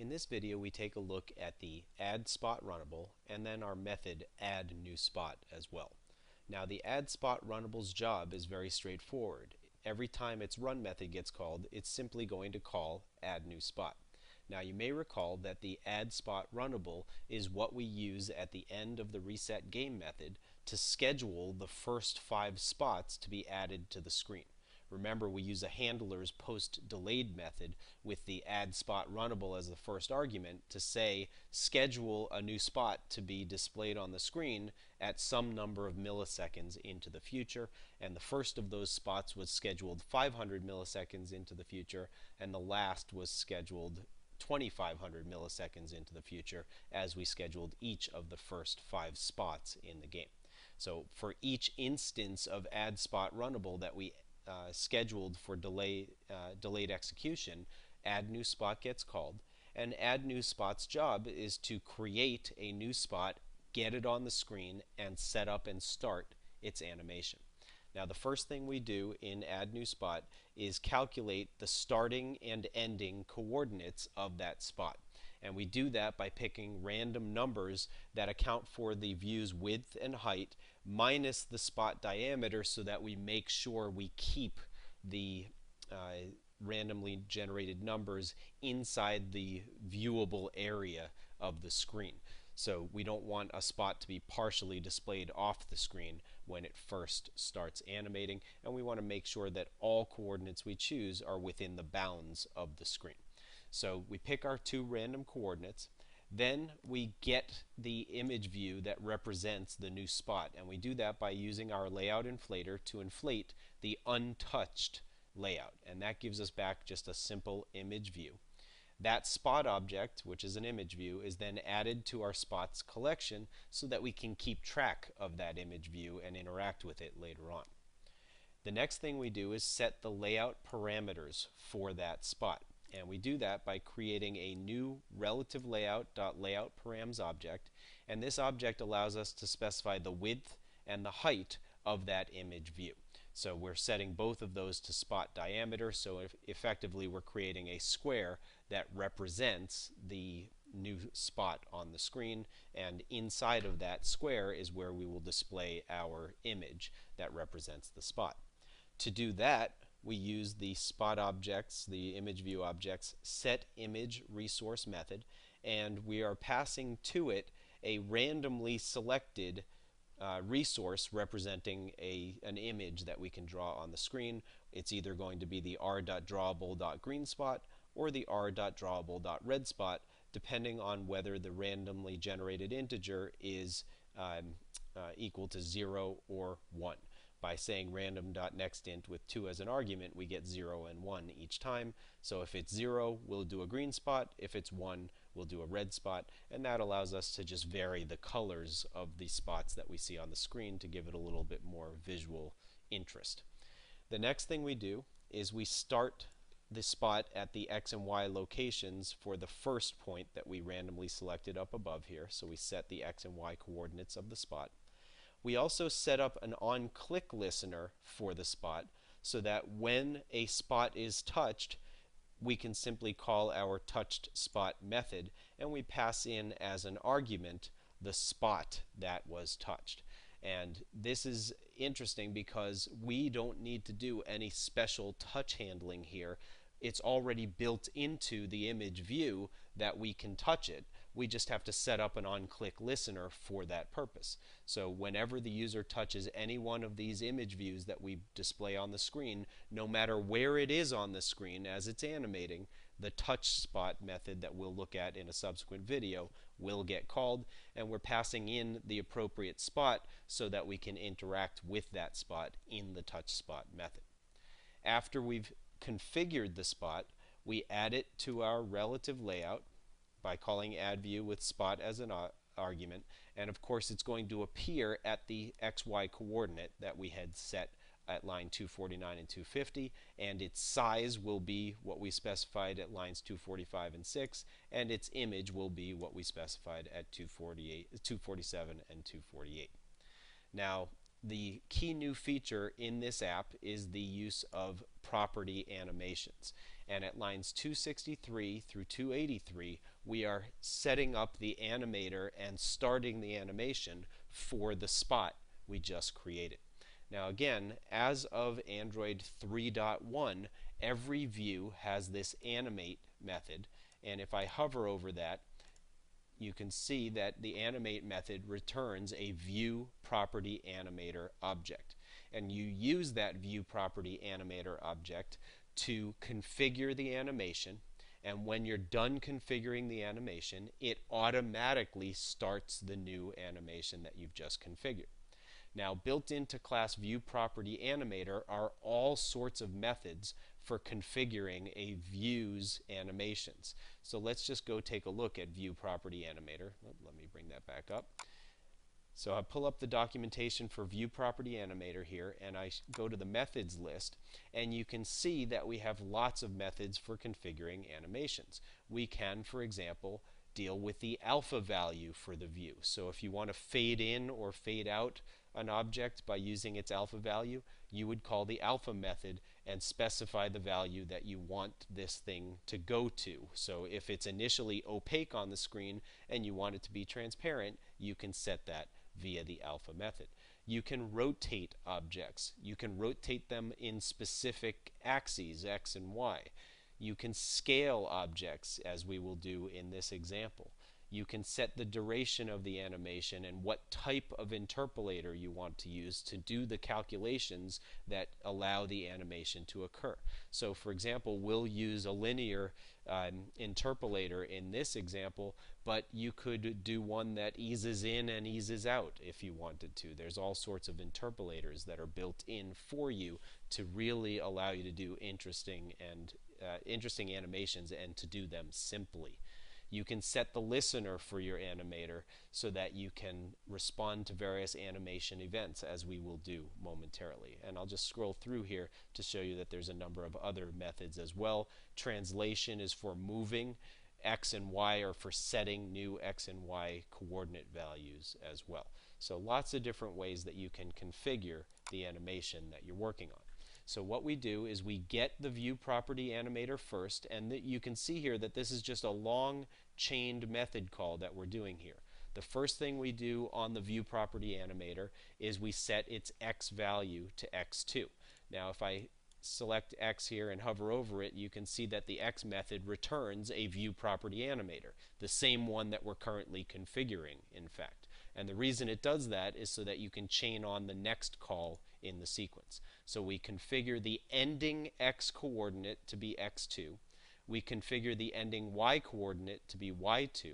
In this video we take a look at the addSpotRunnable and then our method addNewSpot as well. Now the addSpotRunnable's job is very straightforward. Every time its run method gets called, it's simply going to call addNewSpot. Now you may recall that the addSpotRunnable is what we use at the end of the reset game method to schedule the first 5 spots to be added to the screen. Remember, we use a handler's post-delayed method with the addSpotRunnable as the first argument to say schedule a new spot to be displayed on the screen at some number of milliseconds into the future, and the first of those spots was scheduled 500 milliseconds into the future, and the last was scheduled 2500 milliseconds into the future as we scheduled each of the first 5 spots in the game. So for each instance of addSpotRunnable that we scheduled for delayed execution, addNewSpot gets called, and addNewSpot's job is to create a new spot, get it on the screen, and set up and start its animation. Now the first thing we do in addNewSpot is calculate the starting and ending coordinates of that spot. And we do that by picking random numbers that account for the view's width and height minus the spot diameter so that we make sure we keep the randomly generated numbers inside the viewable area of the screen. So we don't want a spot to be partially displayed off the screen when it first starts animating, and we want to make sure that all coordinates we choose are within the bounds of the screen. So we pick our 2 random coordinates, then we get the image view that represents the new spot, and we do that by using our layout inflator to inflate the untouched layout, and that gives us back just a simple image view. That spot object, which is an image view, is then added to our spots collection so that we can keep track of that image view and interact with it later on. The next thing we do is set the layout parameters for that spot. And we do that by creating a new relative layout.layoutParams object, and this object allows us to specify the width and the height of that image view. So we're setting both of those to spot diameter, so effectively we're creating a square that represents the new spot on the screen, and inside of that square is where we will display our image that represents the spot. To do that, we use the spot objects, the image view objects, setImageResource method, and we are passing to it a randomly selected resource representing an image that we can draw on the screen. It's either going to be the r.drawable.greenspot or the r.drawable.redspot, depending on whether the randomly generated integer is equal to 0 or 1. By saying random.nextInt with 2 as an argument, we get 0 and 1 each time. So if it's 0, we'll do a green spot. If it's 1, we'll do a red spot. And that allows us to just vary the colors of the spots that we see on the screen to give it a little bit more visual interest. The next thing we do is we start the spot at the X and Y locations for the first point that we randomly selected up above here. So we set the X and Y coordinates of the spot. We also set up an on-click listener for the spot so that when a spot is touched, we can simply call our touched spot method, and we pass in as an argument the spot that was touched. And this is interesting because we don't need to do any special touch handling here. It's already built into the image view that we can touch it. We just have to set up an on-click listener for that purpose. So whenever the user touches any one of these image views that we display on the screen, no matter where it is on the screen as it's animating, the touch spot method that we'll look at in a subsequent video will get called, and we're passing in the appropriate spot so that we can interact with that spot in the touch spot method. After we've configured the spot, we add it to our relative layout by calling addView with spot as an argument, and of course it's going to appear at the XY coordinate that we had set at line 249 and 250, and its size will be what we specified at lines 245 and 6, and its image will be what we specified at 247 and 248. Now The key new feature in this app is the use of property animations. And at lines 263 through 283, we are setting up the animator and starting the animation for the spot we just created. Now again, as of Android 3.1, every view has this animate method, and if I hover over that, you can see that the animate method returns a view property animator object. And you use that view property animator object to configure the animation. And when you're done configuring the animation, it automatically starts the new animation that you've just configured. Now, built into class viewPropertyAnimator are all sorts of methods for configuring a view's animations. So let's just go take a look at viewPropertyAnimator. Let me bring that back up. So I pull up the documentation for viewPropertyAnimator here, and I go to the methods list, and you can see that we have lots of methods for configuring animations. We can, for example, deal with the alpha value for the view. So if you want to fade in or fade out an object by using its alpha value, you would call the alpha method and specify the value that you want this thing to go to. So if it's initially opaque on the screen and you want it to be transparent, you can set that via the alpha method. You can rotate objects. You can rotate them in specific axes, X and Y. You can scale objects, as we will do in this example. You can set the duration of the animation and what type of interpolator you want to use to do the calculations that allow the animation to occur. So for example, we'll use a linear interpolator in this example, but you could do one that eases in and eases out if you wanted to. There's all sorts of interpolators that are built in for you to really allow you to do interesting animations and to do them simply. You can set the listener for your animator so that you can respond to various animation events, as we will do momentarily. And I'll just scroll through here to show you that there's a number of other methods as well. Translation is for moving. X and Y are for setting new X and Y coordinate values as well. So lots of different ways that you can configure the animation that you're working on. So what we do is we get the view property animator first, and you can see here that this is just a long chained method call that we're doing here. The first thing we do on the view property animator is we set its X value to X2. Now if I select X here and hover over it, you can see that the X method returns a view property animator, the same one that we're currently configuring, in fact. And the reason it does that is so that you can chain on the next call in the sequence. So we configure the ending X coordinate to be X2. We configure the ending Y coordinate to be Y2.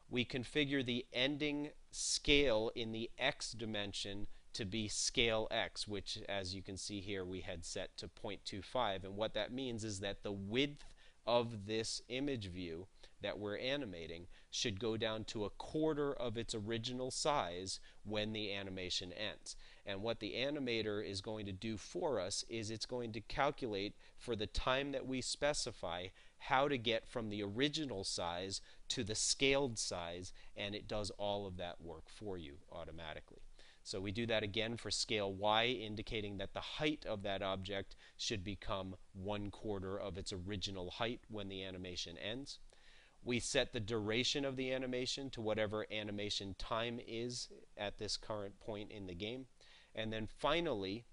We configure the ending scale in the X dimension to be scale X, which, as you can see here, we had set to 0.25. And what that means is that the width of this image view that we're animating should go down to 1/4 of its original size when the animation ends. And what the animator is going to do for us is it's going to calculate for the time that we specify how to get from the original size to the scaled size, and it does all of that work for you automatically. So we do that again for scale Y, indicating that the height of that object should become 1/4 of its original height when the animation ends. We set the duration of the animation to whatever animation time is at this current point in the game. And then finally,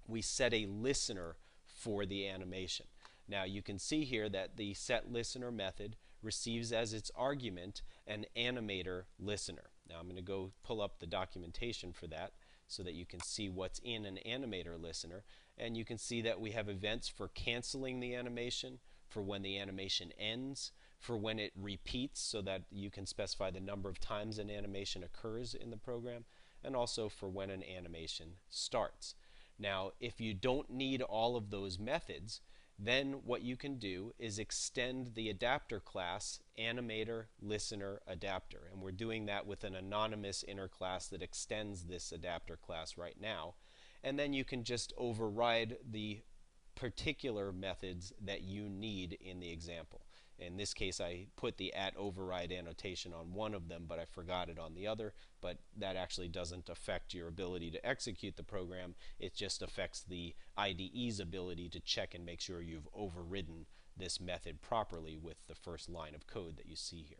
we set a listener for the animation. Now you can see here that the setListener method receives as its argument an animator listener. Now I'm going to go pull up the documentation for that so that you can see what's in an animator listener. And you can see that we have events for canceling the animation, for when the animation ends, for when it repeats so that you can specify the number of times an animation occurs in the program, and also for when an animation starts. Now if you don't need all of those methods, then what you can do is extend the adapter class animator listener adapter, and we're doing that with an anonymous inner class that extends this adapter class right now. And then you can just override the particular methods that you need in the example. In this case, I put the @override annotation on one of them, but I forgot it on the other. But that actually doesn't affect your ability to execute the program. It just affects the IDE's ability to check and make sure you've overridden this method properly with the first line of code that you see here.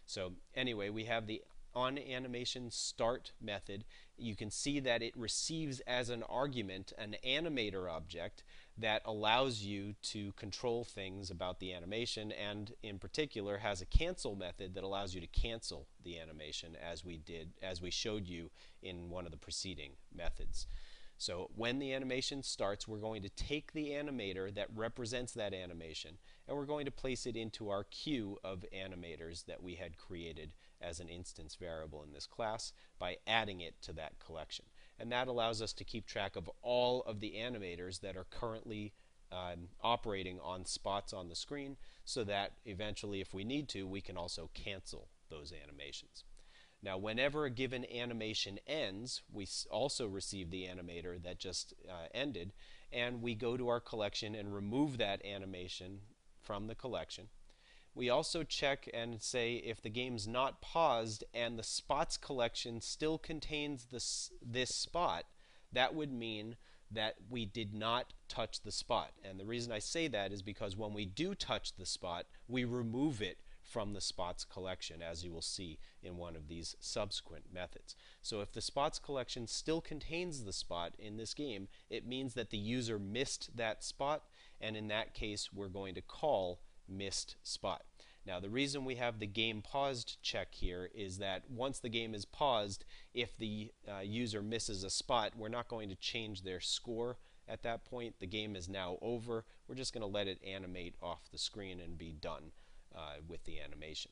So anyway, we have the onAnimationStart method. You can see that it receives as an argument an animator object that allows you to control things about the animation, and in particular has a cancel method that allows you to cancel the animation, as we showed you in one of the preceding methods. So when the animation starts, we're going to take the animator that represents that animation, and we're going to place it into our queue of animators that we had created as an instance variable in this class by adding it to that collection. And that allows us to keep track of all of the animators that are currently operating on spots on the screen, so that eventually, if we need to, we can also cancel those animations. Now, whenever a given animation ends, we also receive the animator that just ended, and we go to our collection and remove that animation from the collection. We also check and say if the game's not paused and the spots collection still contains this spot, that would mean that we did not touch the spot. And the reason I say that is because when we do touch the spot, we remove it from the spots collection, as you will see in one of these subsequent methods. So if the spots collection still contains the spot in this game, it means that the user missed that spot, and in that case we're going to call missed spot. Now, the reason we have the game paused check here is that once the game is paused, if the user misses a spot, we're not going to change their score at that point. The game is now over. We're just going to let it animate off the screen and be done with the animation.